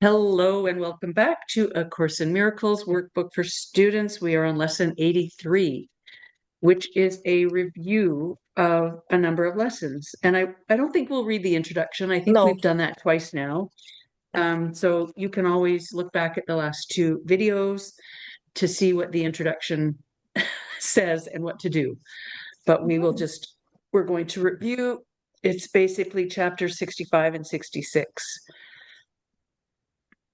Hello and welcome back to A Course in Miracles workbook for students. We are on lesson 83, which is a review of a number of lessons. And I don't think we'll read the introduction. I think No. we've done that twice now. So you can always look back at the last two videos to see what the introduction says and what to do. But we're going to review. It's basically chapter 65 and 66.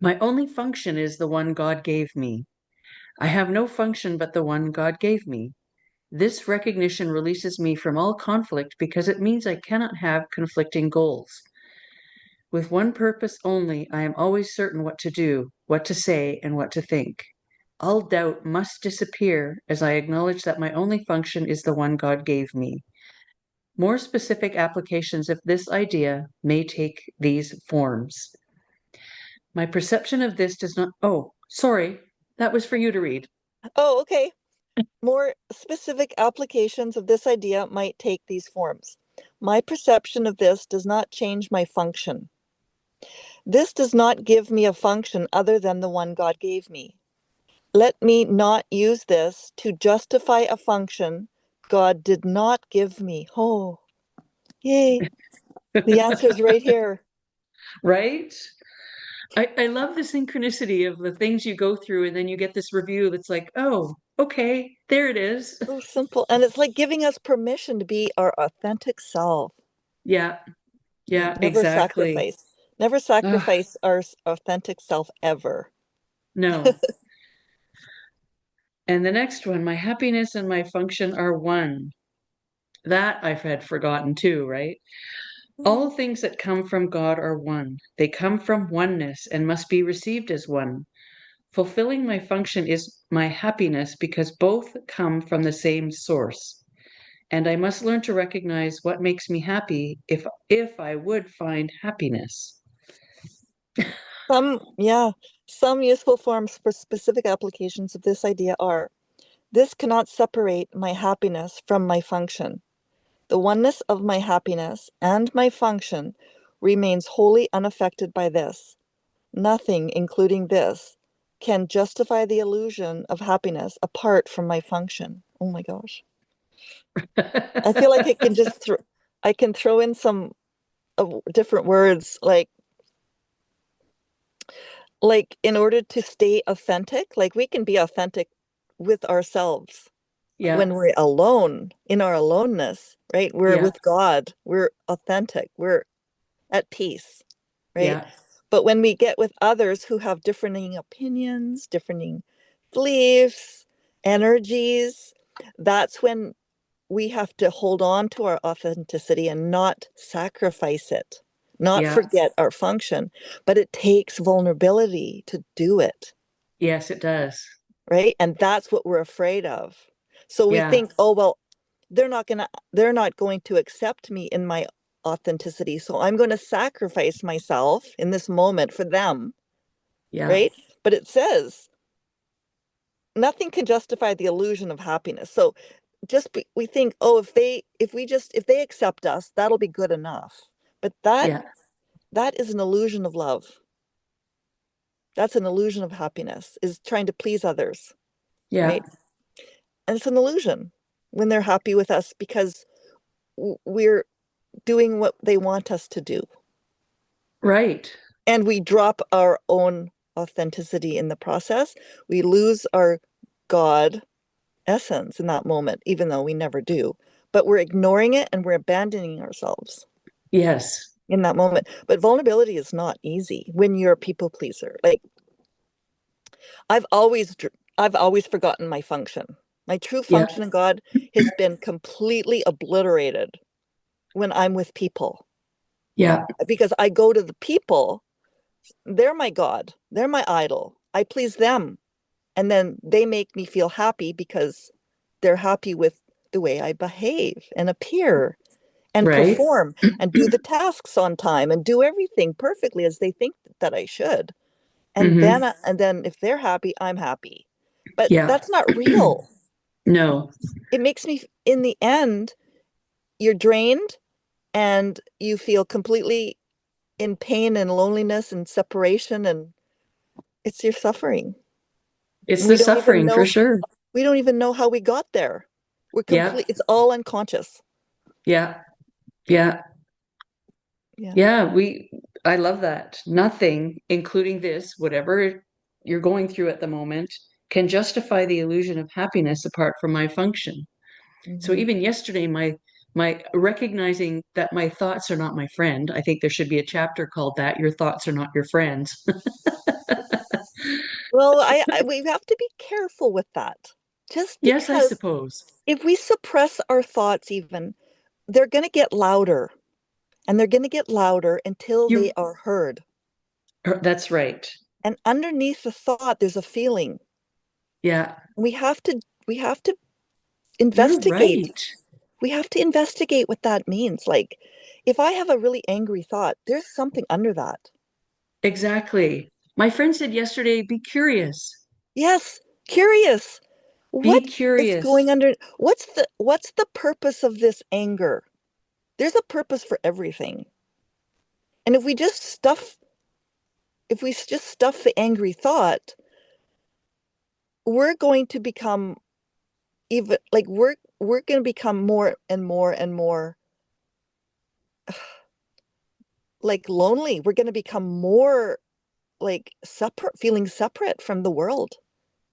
My only function is the one God gave me. I have no function but the one God gave me. This recognition releases me from all conflict because it means I cannot have conflicting goals. With one purpose only, I am always certain what to do, what to say, and what to think. All doubt must disappear as I acknowledge that my only function is the one God gave me. More specific applications of this idea may take these forms. My perception of this does not. Oh, sorry. That was for you to read. Oh, okay. More specific applications of this idea might take these forms. My perception of this does not change my function. This does not give me a function other than the one God gave me. Let me not use this to justify a function God did not give me. Oh, yay. The answer is right here. Right? I love the synchronicity of the things you go through, and then you get this review that's like, oh, okay, there it is. So simple. And it's like giving us permission to be our authentic self. Yeah, yeah, Never exactly. sacrifice. Never Ugh, sacrifice our authentic self ever. no. And the next one, my happiness and my function are one. That I had forgotten too, right? All things that come from God are one. They come from oneness and must be received as one. Fulfilling my function is my happiness because both come from the same source. And I must learn to recognize what makes me happy if I would find happiness. Some useful forms for specific applications of this idea are: this cannot separate my happiness from my function. The oneness of my happiness and my function remains wholly unaffected by this. Nothing, including this, can justify the illusion of happiness apart from my function. Oh my gosh. I feel like I can throw in some different words like in order to stay authentic, like we can be authentic with ourselves Yeah, when we're alone, in our aloneness, right? We're yeah, with God, we're authentic, we're at peace, right? yeah, But when we get with others who have differing opinions, differing beliefs, energies, that's when we have to hold on to our authenticity and not sacrifice it, not yeah. forget our function. But it takes vulnerability to do it, Yes, it does. right? And that's what we're afraid of. So we Yeah, think, oh, well, they're not going to accept me in my authenticity. So I'm going to sacrifice myself in this moment for them, yeah, right? But it says nothing can justify the illusion of happiness. So we think, oh, if they accept us, that'll be good enough. But yeah, that is an illusion of love. That's an illusion of happiness, is trying to please others, yeah. right? And it's an illusion when they're happy with us because we're doing what they want us to do. Right. And we drop our own authenticity in the process. We lose our God essence in that moment, even though we never do. But we're ignoring it and we're abandoning ourselves Yes. in that moment. But vulnerability is not easy when you're a people pleaser. Like I've always I've always forgotten my function. My true Yeah, function in God has been completely obliterated when I'm with people yeah, because I go to the people. They're my God. They're my idol. I please them. And then they make me feel happy because they're happy with the way I behave and appear and right. perform and do the tasks on time and do everything perfectly as they think that I should. Hmm. And then if they're happy, I'm happy. But Yeah. that's not real. No. It makes me, in the end, you're drained and you feel completely in pain and loneliness and separation, and it's your suffering. It's And the suffering for sure. we don't even know how we got there. Yeah. It's all unconscious. Yeah. Yeah. Yeah. Yeah. I love that. Nothing, including this, whatever you're going through at the moment, can justify the illusion of happiness apart from my function. So Hmm. even yesterday, my recognizing that my thoughts are not my friend. I think there should be a chapter called that. Your thoughts are not your friends. Well, we have to be careful with that. Just Yes, I because suppose. if we suppress our thoughts even, they're going to get louder, and they're going to get louder until they You are heard. that's right. And underneath the thought, there's a feeling. Yeah, We have to you're investigate. right. We have to investigate what that means. Like, if I have a really angry thought, there's something under that. Exactly. My friend said yesterday, be curious. Yes, curious. Be What is going curious. under? What's the purpose of this anger? There's a purpose for everything. And if we just stuff the angry thought, we're going to become even like we're going to become more and more and more like lonely. We're going to become more like separate, feeling separate from the world.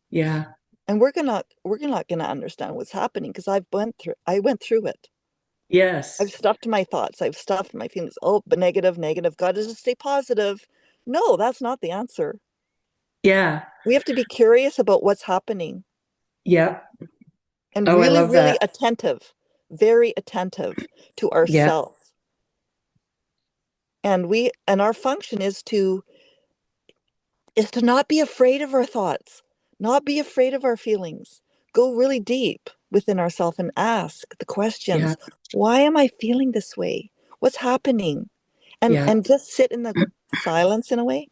Yeah. And we're not going to understand what's happening because I went through it. I've Yes. stuffed my thoughts. I've stuffed my feelings. Oh, but negative, negative. God doesn't stay positive. No, that's not the answer. Yeah. We have to be curious about what's happening Yeah. and Oh, I really, love really that. attentive, very attentive to Yeah. ourselves. And our function is to not be afraid of our thoughts, not be afraid of our feelings. Go really deep within ourselves and ask the Yeah. questions. Why am I feeling this way? What's happening? Yeah. And just sit in the silence in a way.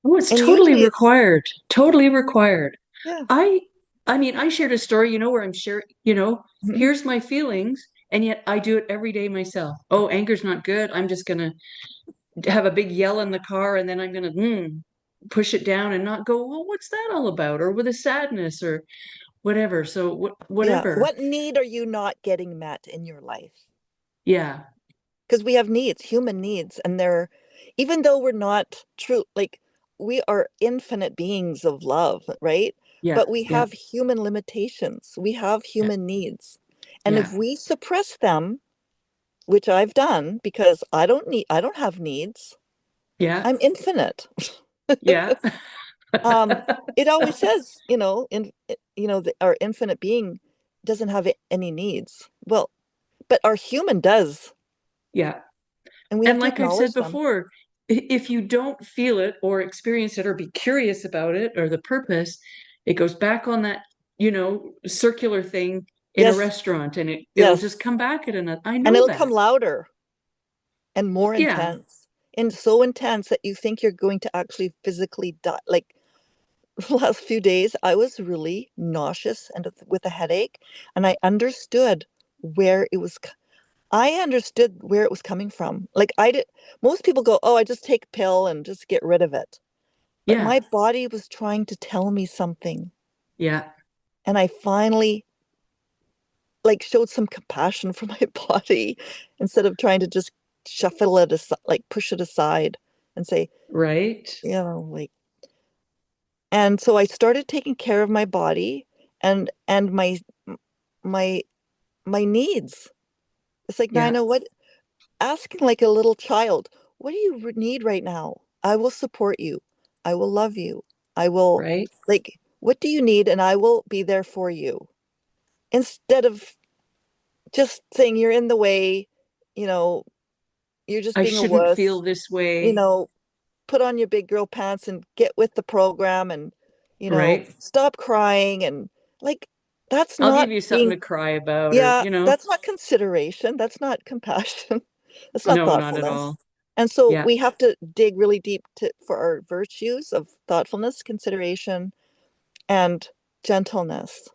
Oh, it's And totally usually it's required. Totally required. yeah. I I mean, I shared a story, where I'm sure, Mhm. here's my feelings, and yet I do it every day myself. Oh, anger's not good. I'm just gonna have a big yell in the car, and then I'm gonna push it down and not go, well, what's that all about? Or with a sadness or whatever. So Yeah. whatever. What need are you not getting met in your life? Yeah. Because we have needs, human needs, and they're, even though we're not true, like we are infinite beings of love, right? Yeah. But we Yeah. have human limitations. We have Yeah. human needs. And if Yeah. we suppress them, which I've done because I don't have needs. Yeah. I'm infinite. Yeah. Um, it always says, our infinite being doesn't have any needs. Well, but our human does, Yeah. and we have And to like I've said acknowledge them. before, if you don't feel it or experience it or be curious about it or the purpose, it goes back on that, circular thing in a Yes, restaurant, and it'll just yes. come back at another. I And know it'll come that. louder and more Yeah. intense. And so intense that you think you're going to actually physically die. Like the last few days, I was really nauseous and with a headache, and I understood where it was coming from. Like I did, most people go, "Oh, I just take a pill and just get rid of it." But Yeah. my body was trying to tell me something, Yeah. and I finally like showed some compassion for my body instead of trying to just shuffle it aside, like push it aside and say, Right. like, and so I started taking care of my body and my my needs. It's like, Yeah. Nina, what asking like a little child, what do you need right now? I will support you. I will love you. I will Right. like, what do you need? And I will be there for you. Instead of just saying you're in the way, you know, you're just I being a shouldn't wuss, feel this you way. know, put on your big girl pants and get with the program and, Right. stop crying and like that's I'll not give you something being to cry about, or, yeah, that's not consideration. That's not compassion. That's not no, not at thoughtfulness. all. And so Yeah. we have to dig really deep for our virtues of thoughtfulness, consideration, and gentleness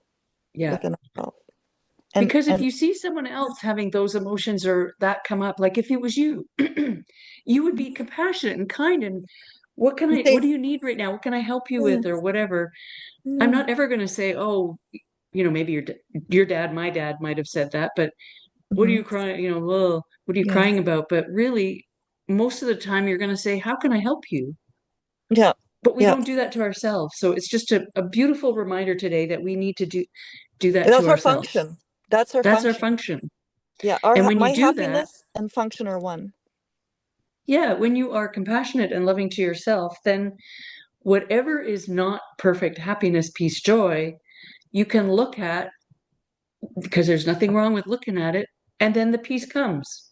Yeah. within ourselves. Because if and you see someone else having those emotions or that come up, like if it was you, you would be compassionate and kind and what say, do you need right now? What can I help you yeah, with or whatever? I'm yeah, not ever going to say, oh, maybe your dad, my dad might have said that, but what are mhm, you crying? Well, what are you yeah, crying about? But really, most of the time you're going to say, how can I help you? yeah, But we yeah. don't do that to ourselves. So it's just a beautiful reminder today that we need to do that to That's our ourselves. function. That's our That's our function. function. Yeah, And when you my do that, happiness and function are one. yeah, when you are compassionate and loving to yourself, then whatever is not perfect happiness, peace, joy, you can look at because there's nothing wrong with looking at it, and then the peace comes.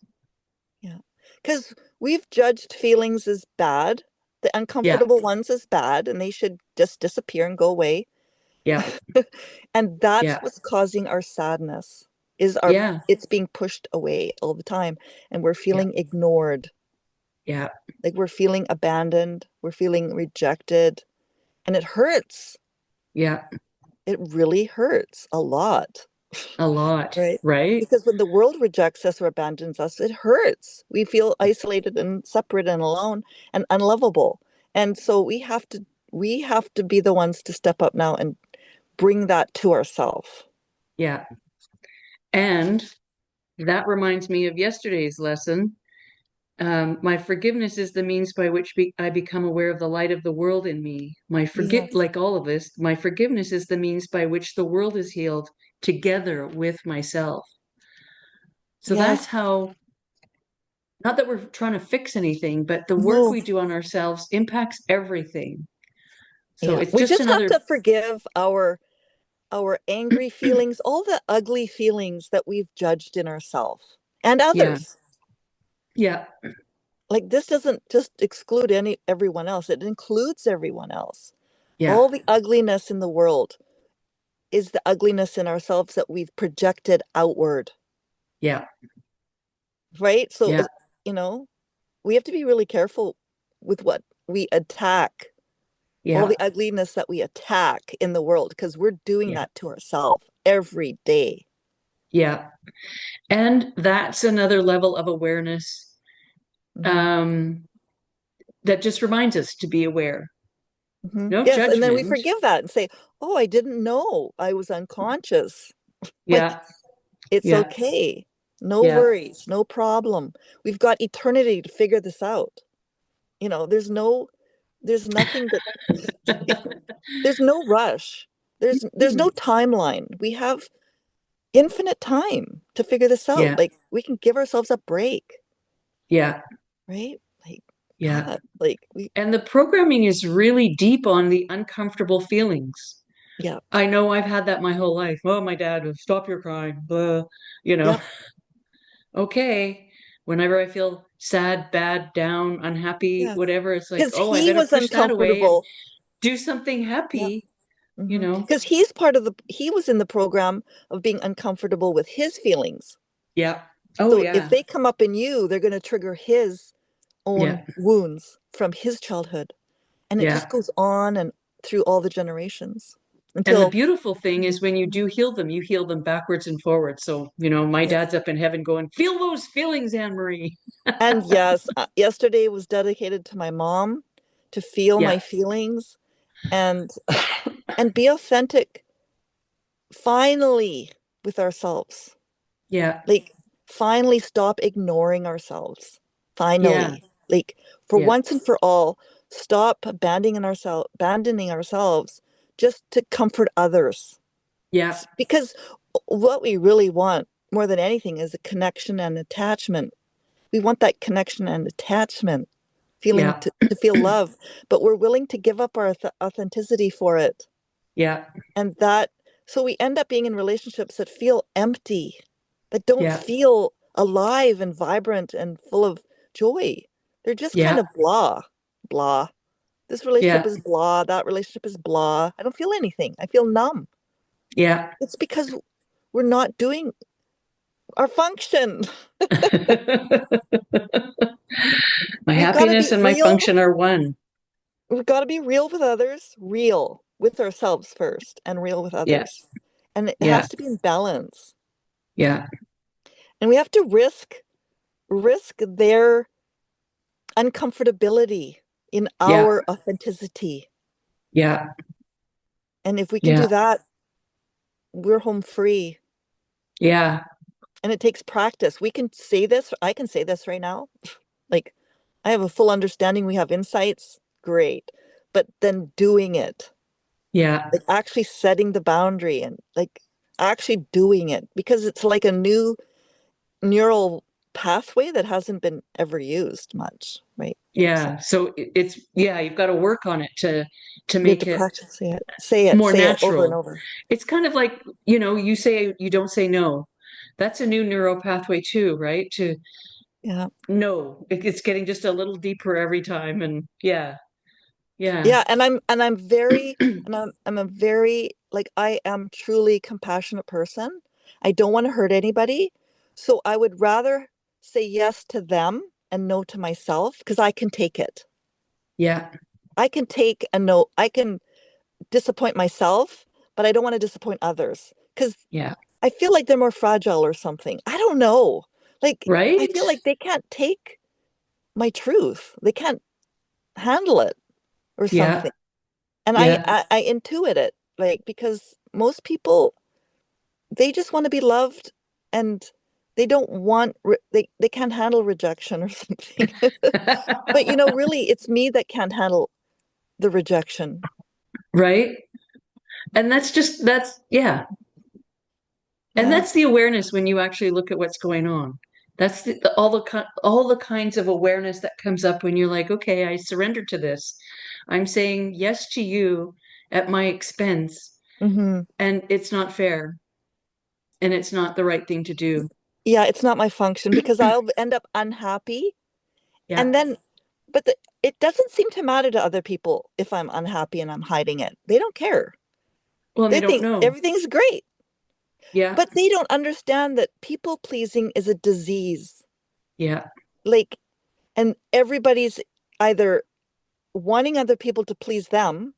Yeah. Because we've judged feelings as bad, the Yeah, uncomfortable ones as bad, and they should just disappear and go away. yeah, And that's yeah, what's causing our sadness, is yeah, it's being pushed away all the time, and we're yeah, feeling ignored. yeah, Like we're feeling abandoned, we're feeling rejected, and it hurts. yeah, It really hurts a lot. a lot, Right. right? Because when the world rejects us or abandons us, it hurts. We feel isolated and separate and alone and unlovable. And so we have to be the ones to step up now and bring that to ourselves. Yeah. And that reminds me of yesterday's lesson. My forgiveness is the means by which I become aware of the light of the world in me. Yes. Like all of this, my forgiveness is the means by which the world is healed together with myself. So that's Yes. how, not that we're trying to fix anything, but the work No. we do on ourselves impacts everything. So Yeah. it's We just just have another, to forgive our angry feelings, all the ugly feelings that we've judged in ourselves and yeah, others. yeah, Like this doesn't just exclude everyone else. It includes everyone else. yeah, All the ugliness in the world is the ugliness in ourselves that we've projected outward, yeah, right? So, yeah, you know, we have to be really careful with what we attack, all yeah, the ugliness that we attack in the world, because we're doing yeah, that to ourselves every day. yeah. And that's another level of awareness Mhm. um, that just reminds us to be aware. Mhm. No Yes, and then we judgment. forgive that and say, "Oh, I didn't know. I was unconscious." Like Yeah, it's yeah, okay. No yeah. worries, no problem. We've got eternity to figure this out. There's nothing that there's no rush. There's no timeline. We have infinite time to figure this out. Yeah, Like we can give ourselves a break, yeah, right? Like yeah. God, like we And the programming is really deep on the uncomfortable feelings. yeah, I know I've had that my whole life. Oh, my dad would stop your crying, blah, you know. yep, Okay. Whenever I feel sad, bad, down, unhappy, yes. whatever, it's like, Because oh, I he better was push that away and uncomfortable. do something Yep. happy, you Mm-hmm. know. Because he was in the program of being uncomfortable with his feelings. Yeah. Oh, So if yeah. they come up in you, they're going to trigger his own Yeah. wounds from his childhood. And it Yeah. just goes on and through all the generations And the until, beautiful thing is when you heal them backwards and forwards. So, my yes. dad's up in heaven going, feel those feelings, Anne Marie. And yes, yesterday was dedicated to my mom to feel Yeah. my feelings and and be authentic finally with ourselves. Yeah. Like finally stop ignoring ourselves. Yeah. Finally. Like for Yeah. once and for all, stop abandoning ourselves just to comfort others. Yeah. Because what we really want more than anything is a connection and attachment. We want that connection and attachment, feeling Yeah. to feel love, but we're willing to give up our authenticity for it. Yeah. And that, so we end up being in relationships that feel empty, that don't Yeah. feel alive and vibrant and full of joy. They're just kind Yeah. of blah, blah. This relationship Yeah. is blah, that relationship is blah. I don't feel anything. I feel numb. Yeah. It's because we're not doing our function. My We've got to happiness be and my real. function are one. We've got to be real with others, real with ourselves first, and real with Yeah. others. And it Yeah. has to be in balance. Yeah. And we have to risk their uncomfortability in Yeah. our authenticity. Yeah. And if we can Yeah. do that, we're home free. Yeah. And it takes practice. We can say this, I can say this right now. Like, I have a full understanding, we have insights, great. But then doing it, Yeah. like actually setting the boundary and like actually doing it, because it's like a new neural pathway that hasn't been ever used much, right? So Yeah. So it's, yeah, you've got to work on it to we have to make it practice say it, more say it over and natural. over. It's kind of like, you say you don't say no. That's a new neural pathway too, right? To Yeah. no, it's getting just a little deeper every time. And yeah, yeah, Yeah, and I'm very I'm a very like I am truly compassionate person. I don't want to hurt anybody. So I would rather say yes to them and no to myself because I can take it. yeah, I can take a no. I can disappoint myself, but I don't want to disappoint others because yeah. I feel like they're more fragile or something. I don't know. Like I Right? feel like they can't take my truth. They can't handle it or Yeah, something. And I, yeah, I I intuit it, like, because most people, they just want to be loved, and they don't want they can't handle rejection or something. But really it's me that can't handle the rejection. right. And yeah. And Yeah. that's the awareness when you actually look at what's going on. That's all the kinds of awareness that comes up when you're like, okay, I surrender to this. I'm saying yes to you at my expense, Hmm. and it's not fair, and it's not the right thing to do. Yeah, it's not my function because I'll end up unhappy, and Yeah. then but it doesn't seem to matter to other people if I'm unhappy and I'm hiding it. They don't care. Well, and they They don't think know. everything's great. Yeah. But they don't understand that people pleasing is a disease. Yeah. Like, and everybody's either wanting other people to please them,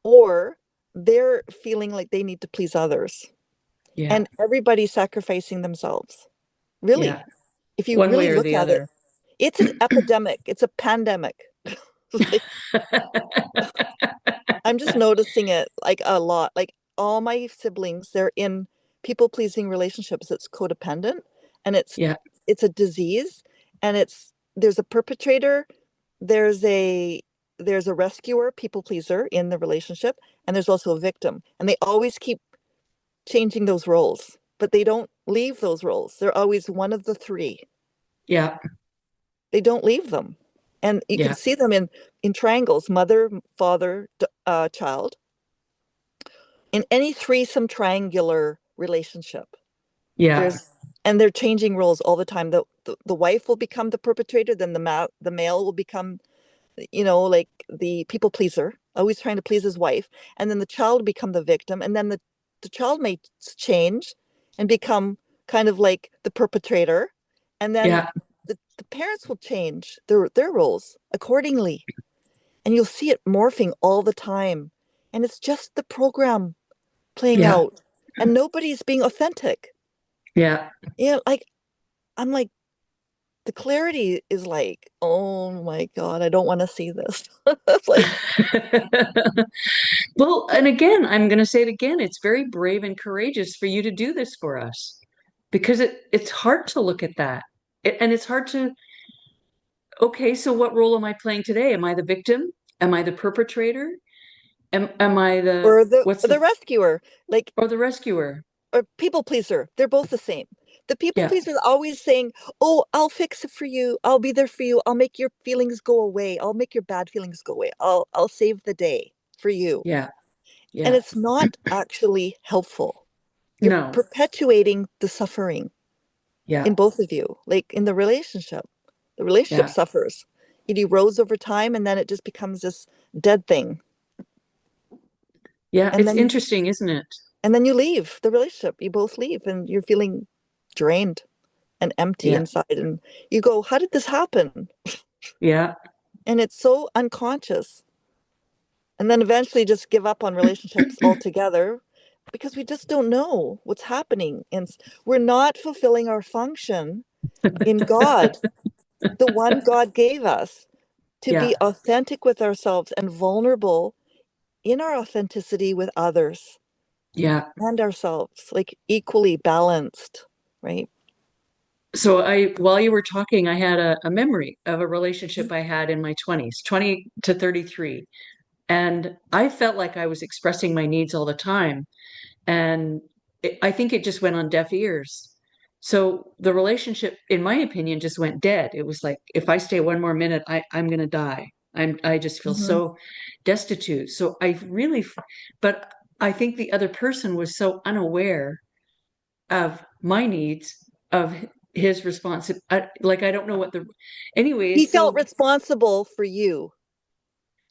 or they're feeling like they need to please others. Yeah. And everybody's sacrificing themselves. Yeah. Really, if you One way really or look the at it, other. it's an epidemic, it's a pandemic. Like, I'm just noticing it like a lot. Like all my siblings, they're in people pleasing relationships. It's codependent, and Yeah. it's a disease, and there's a perpetrator, there's a rescuer, people pleaser in the relationship, and there's also a victim. And they always keep changing those roles, but they don't leave those roles. They're always one of the three. Yeah. They don't leave them. And you can Yeah. see them in triangles, mother, father, child, in any threesome triangular relationship. Yeah. There's and they're changing roles all the time. The wife will become the perpetrator, then the male will become, like the people pleaser, always trying to please his wife, and then the child will become the victim, and then the child may change and become kind of like the perpetrator, and then Yeah. the parents will change their roles accordingly, and you'll see it morphing all the time, and it's just the program playing Yeah. out, and nobody's being authentic. Yeah. Like I'm like the clarity is like, oh my God, I don't want to see this. It's like, Well, and again, I'm going to say it again. It's very brave and courageous for you to do this for us because it's hard to look at that. And it's hard to, okay, so what role am I playing today? Am I the victim? Am I the perpetrator? Am I or the what's the rescuer, like, or the rescuer? or people pleaser. They're both the same. The people Yeah. pleaser is always saying, "Oh, I'll fix it for you. I'll be there for you. I'll make your feelings go away. I'll make your bad feelings go away. I'll save the day for you." Yeah. And Yeah. it's not actually helpful. You're No. perpetuating the suffering Yeah. in both of you, like in the relationship. The relationship Yeah. suffers. It erodes over time, and then it just becomes this dead thing. Yeah. And It's then interesting, isn't it? and then you leave the relationship. You both leave, and you're feeling drained and empty Yeah. inside. And you go, how did this happen? Yeah. And it's so unconscious. And then eventually just give up on relationships altogether. because we just don't know what's happening. And we're not fulfilling our function in God, the one God gave us, to Yeah. be authentic with ourselves and vulnerable in our authenticity with others Yeah. and ourselves, like equally balanced, right? So while you were talking, I had a memory of a relationship I had in my 20s, 20 to 33. And I felt like I was expressing my needs all the time. And I think it just went on deaf ears. So the relationship, in my opinion, just went dead. It was like, if I stay one more minute, I'm going to die. I just feel Mm-hmm. so destitute. So but I think the other person was so unaware of my needs, of his response. Like, I don't know what He anyways. felt So, responsible for you,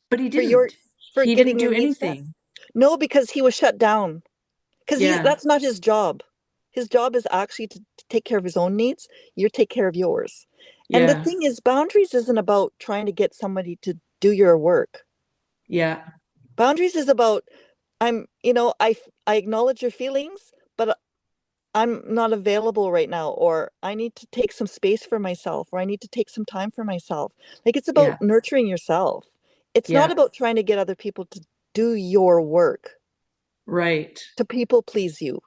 but he for your, didn't. for He getting didn't your do needs met. anything. No, because he was shut down. Because Yeah. that's not his job. His job is actually to take care of his own needs. You take care of yours. And the Yeah. thing is, boundaries isn't about trying to get somebody to do your work. Yeah. Boundaries is about, I acknowledge your feelings, but I'm not available right now, or I need to take some space for myself, or I need to take some time for myself. Like, it's about Yeah. nurturing yourself. It's not Yeah. about trying to get other people to do your work, Right. to people please you.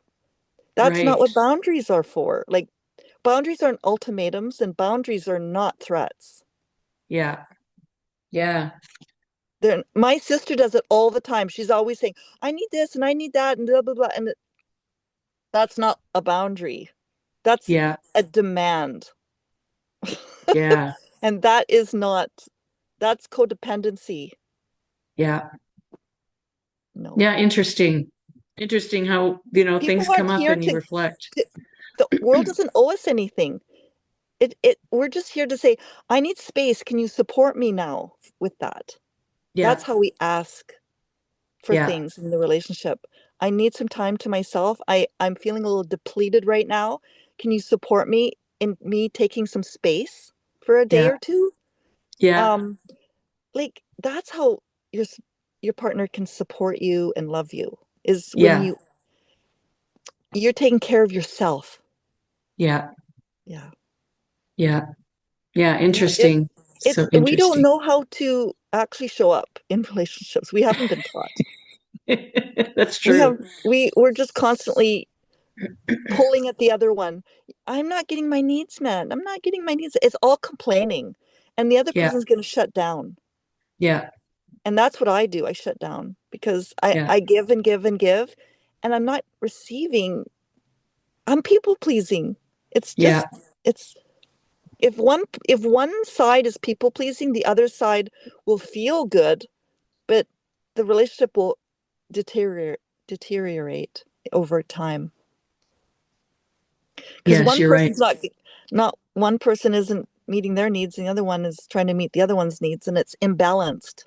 That's not Right. what boundaries are for. Like, boundaries aren't ultimatums, and boundaries are not threats. Yeah. Yeah. My sister does it all the time. She's always saying, I need this and I need that and blah, blah, blah. And that's not a boundary. That's Yeah. a demand. Yeah. And that is not, that's codependency. Yeah. No. Yeah. Interesting. Interesting how, things People come aren't up here and you reflect. the world doesn't owe us anything. We're just here to say, I need space. Can you support me now with that? That's Yeah. how we ask for Yeah. things in the relationship. I need some time to myself. I'm feeling a little depleted right now. Can you support me in me taking some space for a day Yeah. or two? Yeah. Um, like, that's how your your partner can support you and love you, is when Yeah. you're taking care of yourself. Yeah. Yeah. Yeah. Yeah. Yeah. It Interesting. it's So we don't interesting. know how to actually show up in relationships. We haven't been taught. That's We true. have we're just constantly pulling at the other one. I'm not getting my needs met. I'm not getting my needs. It's all complaining. And the other Yeah. person's going to shut down. Yeah. And that's what I do. I shut down because I, Yeah. I give and give and give, and I'm not receiving. I'm people pleasing. It's Yeah. just, it's, if one side is people pleasing, the other side will feel good, but the relationship will deteriorate over time. Because Yes, one you're right. person's not one person isn't meeting their needs, and the other one is trying to meet the other one's needs, and it's imbalanced.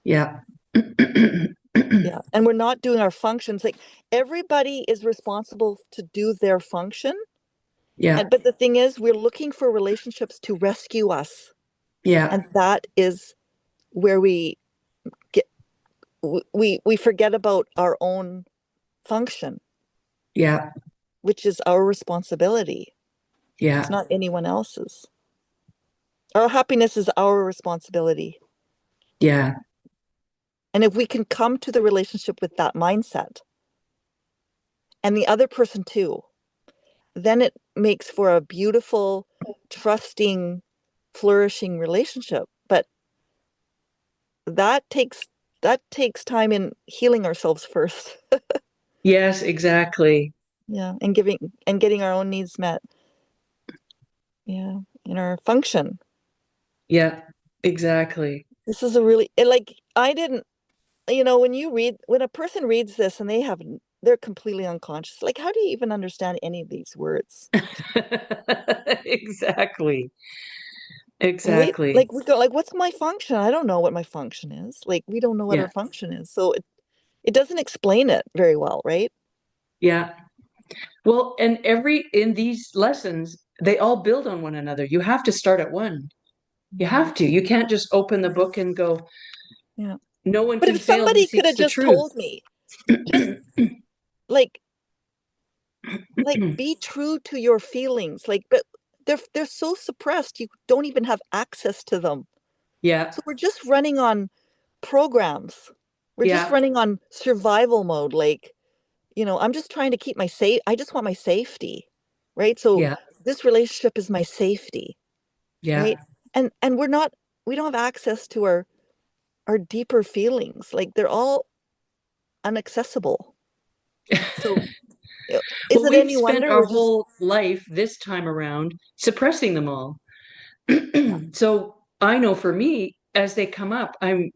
Yeah. Yeah, and we're not doing our functions. Like, everybody is responsible to do their function, Yeah. and but the thing is, we're looking for relationships to rescue us, Yeah. and that is where get we forget about our own function, Yeah. which is our responsibility. It's Yeah. not anyone else's. Our happiness is our responsibility. Yeah. And if we can come to the relationship with that mindset, and the other person too, then it makes for a beautiful, trusting, flourishing relationship. But that takes that takes time in healing ourselves first. Yes, exactly. Yeah, and getting our own needs met. Yeah, in our function. Yeah, exactly. This is a really like, I didn't, when a person reads this and they're completely unconscious. Like, how do you even understand any of these words? Exactly. Right? Exactly. Like, we go like, what's my function? I don't know what my function is. Like, we don't know what our Yeah. function is. So it doesn't explain it very well, right? Yeah. Well, and in these lessons, they all build on one another. You have to start at one. You Mhm. have to. You can't just open the book and go, Yeah. no one But can if fail who somebody could seeks have the just truth. told me, just like be true to your feelings. Like, but they're so suppressed, you don't even have access to them. Yeah. So we're just running on programs. We're just Yeah. running on survival mode. Like, I'm just trying to keep I just want my safety, right? So Yeah. this relationship is my safety, Yeah. right? And we don't have access to our deeper feelings. Like they're all inaccessible. So is Well, it we've any spent wonder our we're just whole life this time around suppressing them all. yeah, So I know for me, as they come up, I'm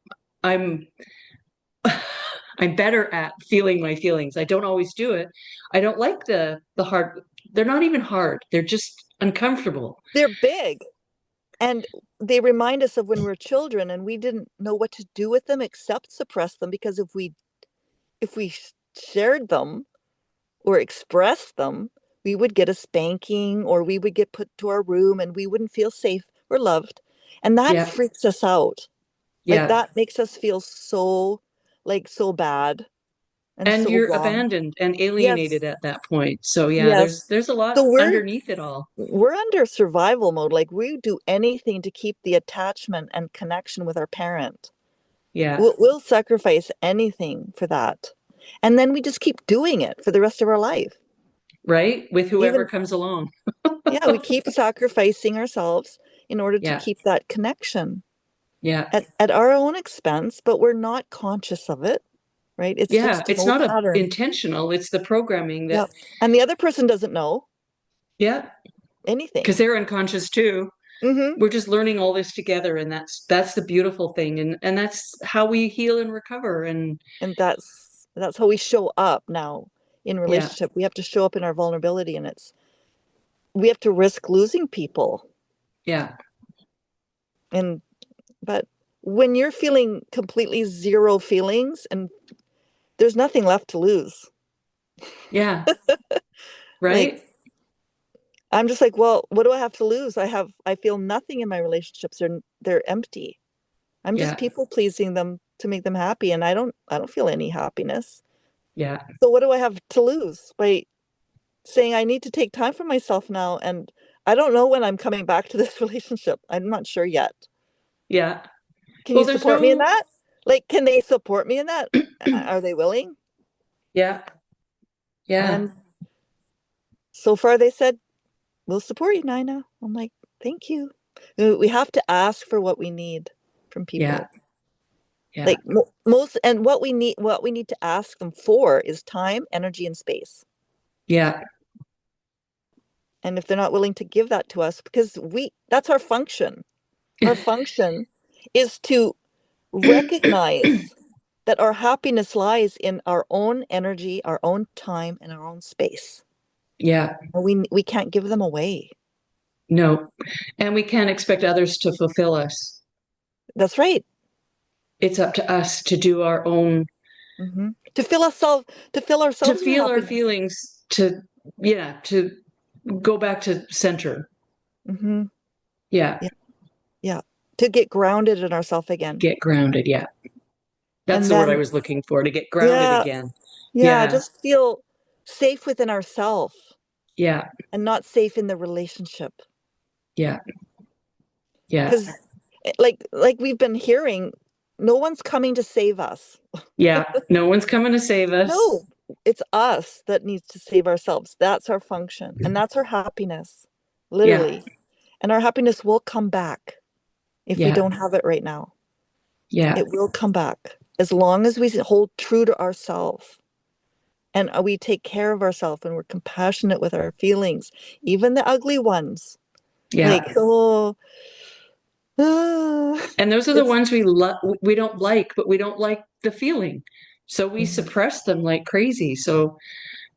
I'm better at feeling my feelings. I don't always do it. I don't like the hard. They're not even hard. They're just uncomfortable. they're big and they remind us of when we were children and we didn't know what to do with them except suppress them because if we shared them or expressed them, we would get a spanking or we would get put to our room and we wouldn't feel safe or loved. And that Yeah. freaks us out. Like Yeah. that makes us feel so bad and And so you're wrong. abandoned and alienated Yes. at that point. So yeah, Yes. there's a lot So underneath it all. we're under survival mode. Like we do anything to keep the attachment and connection with our parent. Yeah. We'll sacrifice anything for that. And then we just keep doing it for the rest of our life. Right? With whoever Even, comes along. yeah, we keep sacrificing ourselves in order to Yeah. keep that connection Yeah. at our own expense, but we're not conscious of it, right? It's Yeah. just an It's old not pattern. intentional. It's the programming that, Yep. And the other person doesn't know yeah, anything. because they're unconscious too. Hmm. We're just learning all this together, and that's the beautiful thing, and that's how we heal and recover. And And that's how we show up now in yeah. relationship. We have to show up in our vulnerability, and we have to risk losing people. Yeah. And but when you're feeling completely zero feelings and there's nothing left to lose. Yeah. Like Right. I'm just like, well, what do I have to lose? I feel nothing in my relationships. They're empty. I'm just Yeah. people pleasing them to make them happy and I don't feel any happiness. Yeah. So what do I have to lose by saying I need to take time for myself now and I don't know when I'm coming back to this relationship. I'm not sure yet. Yeah. Can Well, you there's support me in no, that? Like, can they support me in that? Are they willing? yeah. Yeah. And so far they said, we'll support you, Nina. I'm like, thank you. We have to ask for what we need from Yeah. people. Yeah. Like most, and what we need to ask them for is time, energy, and space. Yeah. And if they're not willing to give that to us, because that's our function. Our function is to recognize that our happiness lies in our own energy, our own time, and our own space. Yeah. And we can't give them away. No. And we can't expect others to fulfill us. That's right. It's up to us to do our own, Hmm. To fill to ourselves with feel our happiness. feelings, to, yeah, to go back to center. Hmm. Yeah. Yeah, yeah. To get grounded in ourselves again. Get grounded. Yeah. That's And the word I then, was looking for, to get grounded yeah, again. yeah, Yeah. just feel safe within ourselves Yeah. and not safe in the relationship. Yeah. Yeah. Because like we've been hearing, no one's coming to save us. Yeah. No one's coming to save us. No, it's us that needs to save ourselves. That's our function. And that's our happiness, Yeah. literally. And our happiness will come back if we Yeah. don't have it right now. Yeah. It will come back as long as we hold true to ourselves and we take care of ourselves and we're compassionate with our feelings, even the ugly ones. Yeah. Like, oh, ah, And those are the it's ones we don't like, but we don't like the feeling. So we suppress them like crazy. So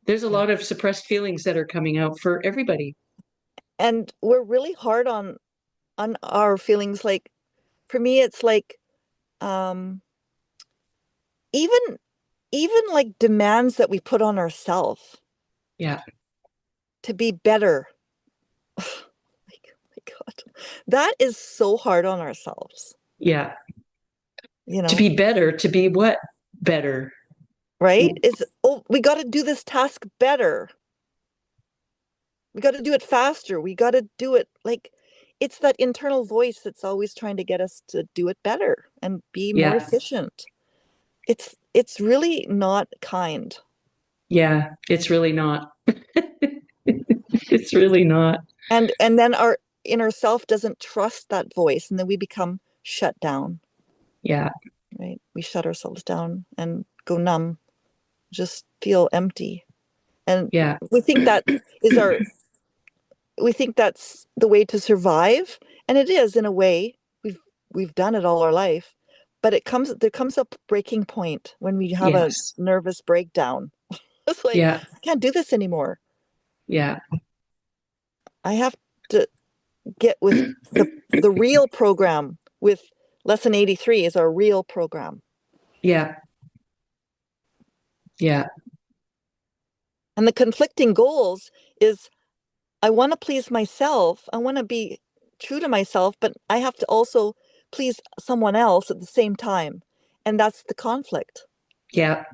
there's a yeah. lot of suppressed feelings that are coming out for everybody. And we're really hard on our feelings. Like for me, it's like um even even like demands that we put on ourselves Yeah. to be better. Like, oh my God, that is so hard on ourselves, Yeah. you To know, be better, to be what? Better. right? It's well, we got to do this task better. We got to do it faster. We got to do it like it's that internal voice that's always trying to get us to do it better and be more Yeah. efficient. It's really not kind. Yeah. It's really not. It's really not. And then our inner self doesn't trust that voice, and then we become shut down, Yeah. right? We shut ourselves down and go numb, just feel empty. And Yeah. we think that is our we think that's the way to survive, and it is in a way. We've done it all our life, but there comes a breaking point when we have a Yes. nervous breakdown. It's like, Yeah. I can't do this anymore. Yeah. I have to get with the real program. With lesson 83 is our real program. Yeah. Yeah. And the conflicting goals is, I want to please myself. I want to be true to myself, but I have to also please someone else at the same time. And that's the conflict. Yeah.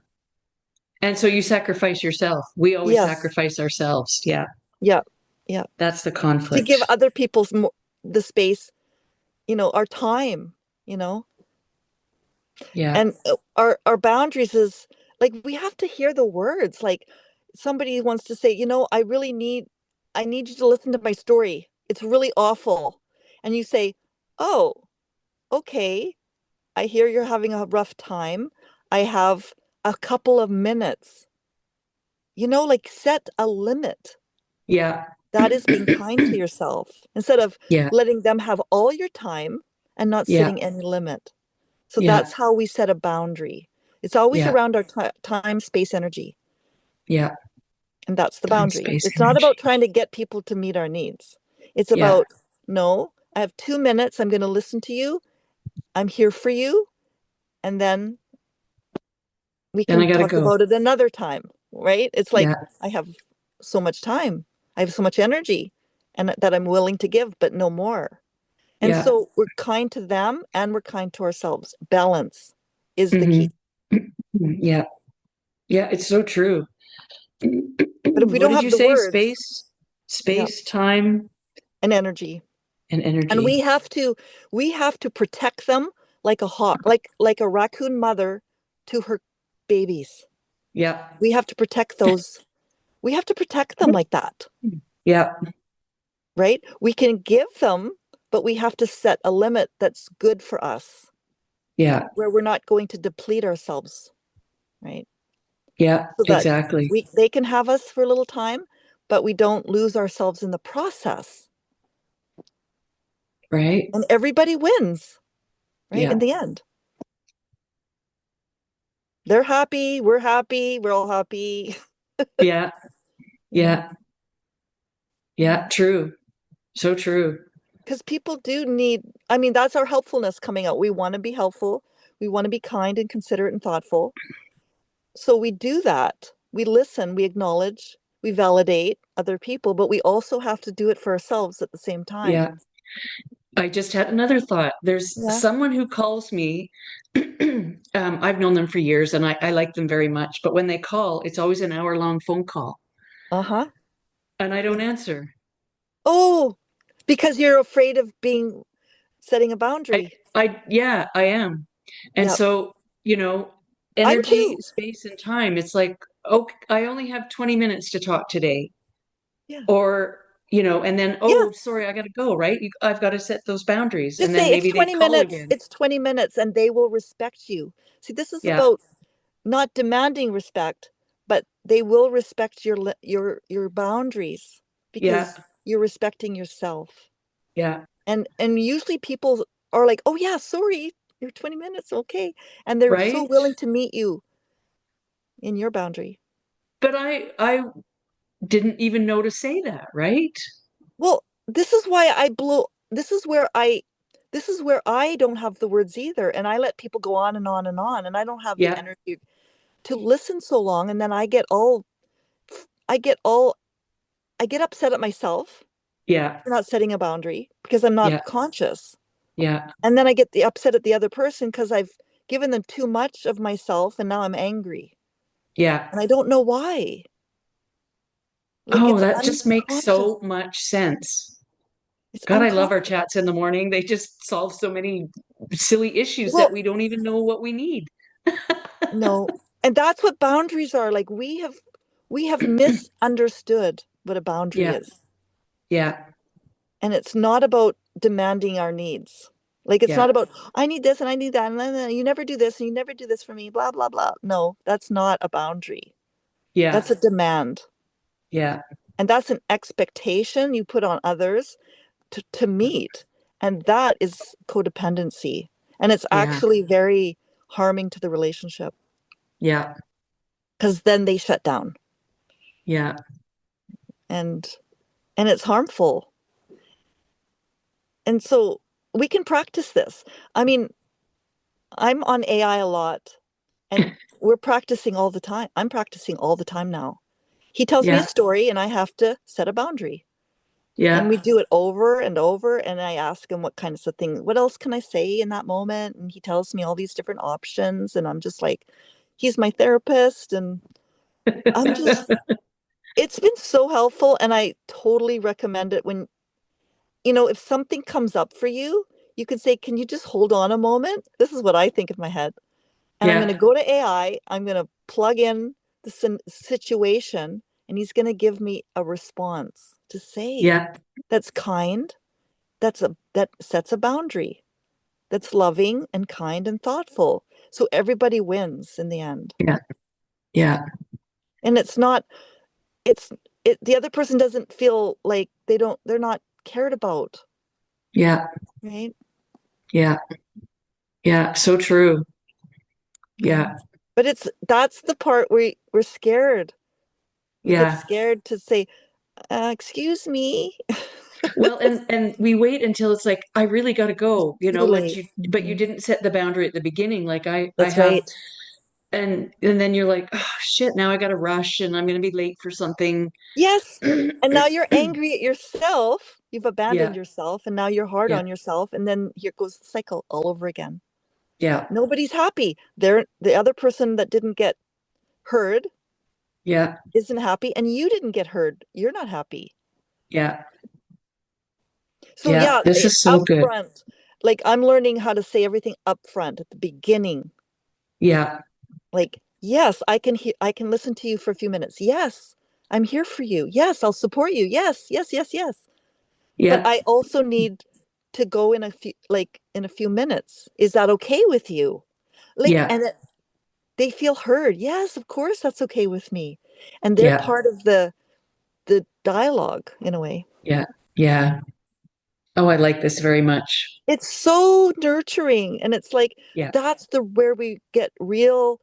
And so you sacrifice yourself. We always Yes. sacrifice ourselves. Yeah. Yeah. Yeah. That's the To conflict. give other people the space, our time, you know, Yeah. and our boundaries is like, we have to hear the words. Like, somebody wants to say, I need you to listen to my story. It's really awful. And you say, oh, okay, I hear you're having a rough time. I have a couple of minutes. Like, set a limit. Yeah. That is being kind to yourself instead of Yeah. letting them have all your time and not Yeah. setting any limit. So Yeah. that's how we set a boundary. It's always Yeah. around our time, space, energy. Yeah. And that's the Time, boundary. space, It's not energy. about trying to get people to meet our needs. It's Yeah. about, no, I have 2 minutes. I'm going to listen to you. I'm here for you. And then we Then I can gotta talk go. about it another time, right? It's like, Yeah. I have so much time. I have so much energy and that I'm willing to give, but no more. And Yeah. so we're kind to them and we're kind to ourselves. Balance is the key. Hmm. Yeah. Yeah. It's so true. But if we What don't did have you the say? words, yeah, Space, time, and energy, and and energy. we have to protect them like a hawk, like a raccoon mother to her babies. Yeah. We have to protect those. We have to protect them like that, Yeah. right? We can give them, but we have to set a limit that's good for us, Yeah. where we're not going to deplete ourselves, right? Yeah. So that Exactly. they can have us for a little time, but we don't lose ourselves in the process. Right. And everybody wins, right? In Yeah. the end. They're happy, we're all happy. Yeah. you know Yeah. Yeah. True. So true. because people do need, I mean, that's our helpfulness coming out. We want to be helpful, we want to be kind and considerate and thoughtful. So we do that. We listen, we acknowledge, we validate other people, but we also have to do it for ourselves at the same time. Yeah. I just had another thought. There's Yeah. someone who calls me. I've known them for years and I like them very much. But when they call, it's always an hour-long phone call Uh-huh. and I don't answer. Oh, because you're afraid of being setting a I, boundary. yeah, I am. And Yep. so, you know, I'm energy, too. space, and time, it's like, okay, I only have 20 minutes to talk today. Yeah. Or, and then, Yeah. oh, sorry, I got to go, right? I've got to set those boundaries. Just And then say it's maybe they 20 call minutes. again. It's 20 minutes and they will respect you. See, this is Yeah, about not demanding respect, but they will respect your boundaries yeah, because you're respecting yourself. yeah, And usually people are like, "Oh yeah, sorry, you're 20 minutes, okay." And they're so right? willing to meet you in your boundary. But I didn't even know to say that, right? Well, this is where I don't have the words either, and I let people go on and on and on, and I don't have the Yeah, energy to listen so long, and then I get all I get upset at myself yeah, for not setting a boundary because I'm not yeah, conscious. yeah, And then I get upset at the other person because I've given them too much of myself and now I'm angry. Yeah. And I don't know why. Like Oh, it's that just makes unconscious. so much sense. It's God, I love our unconscious. chats in the morning. They just solve so many silly issues that Well, we don't even know what we need. no. And that's what boundaries are. Like we have misunderstood what a boundary Yeah. is. Yeah. And it's not about demanding our needs. Like it's not Yeah. about I need this and I need that and then you never do this and you never do this for me, blah blah blah. No, that's not a boundary. Yeah. That's a demand. Yeah. And that's an expectation you put on others to meet. And that is codependency. And it's Yeah. actually very harming to the relationship Yeah. because then they shut down Yeah. and and it's harmful. And so we can practice this. I mean, I'm on AI a lot and we're practicing all the time. I'm practicing all the time now. He tells me a Yeah. story and I have to set a boundary. And we Yeah. do it over and over. And I ask him what kinds of thing, what else can I say in that moment? And he tells me all these different options. And I'm just like, he's my therapist. And I'm just, it's been so helpful. And I totally recommend it when, if something comes up for you, you can say, can you just hold on a moment? This is what I think in my head. And I'm going to Yeah. go to AI. I'm going to plug in the situation, and he's going to give me a response to say Yeah. that's kind, that sets a boundary, that's loving and kind and thoughtful. So everybody wins in the end. Yeah. Yeah. And it's not it's it the other person doesn't feel like they're not cared about, Yeah. right? Yeah. Yeah. So true. Yeah. Yeah. But that's the part where we're scared. We get Yeah. scared to say, excuse me. Well, and we wait until it's like, I really got to go, Too like late. but you Mhm. didn't set the boundary at the beginning. Like I That's have, right. and then you're like, oh shit, now I got to rush and I'm going to be late for something. Yes. And now you're angry at yourself. You've abandoned Yeah. yourself and now you're hard Yeah. on yourself. And then here goes the cycle all over again. Yeah. Nobody's happy. The other person that didn't get heard Yeah. isn't happy, and you didn't get heard. You're not happy. Yeah. So Yeah. yeah, This is so up good. front, like I'm learning how to say everything up front at the beginning. Yeah. Like, yes, I can listen to you for a few minutes. Yes, I'm here for you. Yes, I'll support you. Yes, yes, yes, yes. But Yeah. I also need to go in a few minutes. Is that okay with you? Like, Yeah. they feel heard. Yes, of course that's okay with me. And they're Yeah. part of the dialogue in a way. Yeah. Yeah. Oh, I like this very much. It's so nurturing and it's like Yeah. that's the where we get real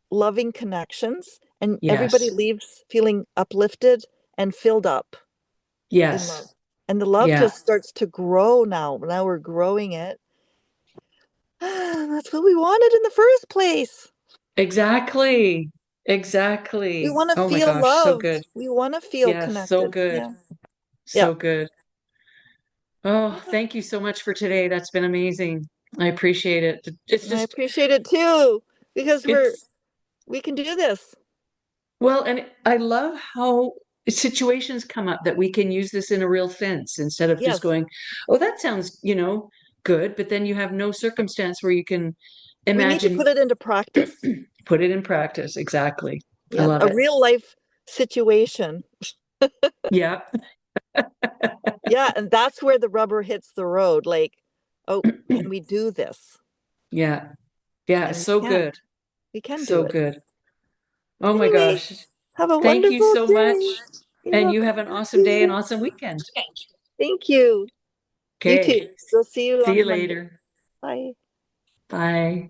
loving connections and everybody Yes. leaves feeling uplifted and filled up in love. Yes. And the love Yeah. just starts to grow now. Now we're growing it. That's what we wanted in the first place. Exactly. We Exactly. want to Oh my feel gosh, so loved. good. We want to feel Yeah, so connected. good. Yeah. Yeah. So good. Oh, thank you so much for today. That's been amazing. I appreciate it. It's I just, appreciate it too because it's, we can do this. well, and I love how situations come up that we can use this in a real sense instead of just Yes. going, oh, that sounds, good. But then you have no circumstance where you can We need to imagine, put it into practice. put it in practice. Exactly. I Yeah, love a it. real life situation. Yeah. Yeah, and that's where the rubber hits the road. Like, oh, can we do this? Yeah. Yeah. And we So can. good. We can do So it. good. Oh my Anyway, gosh. have a Thank you wonderful so day. much. You're And you welcome. have an Thank awesome day, an you. awesome weekend. Thank you. You Okay. too. We'll see you See you on Monday. later. Bye. Bye.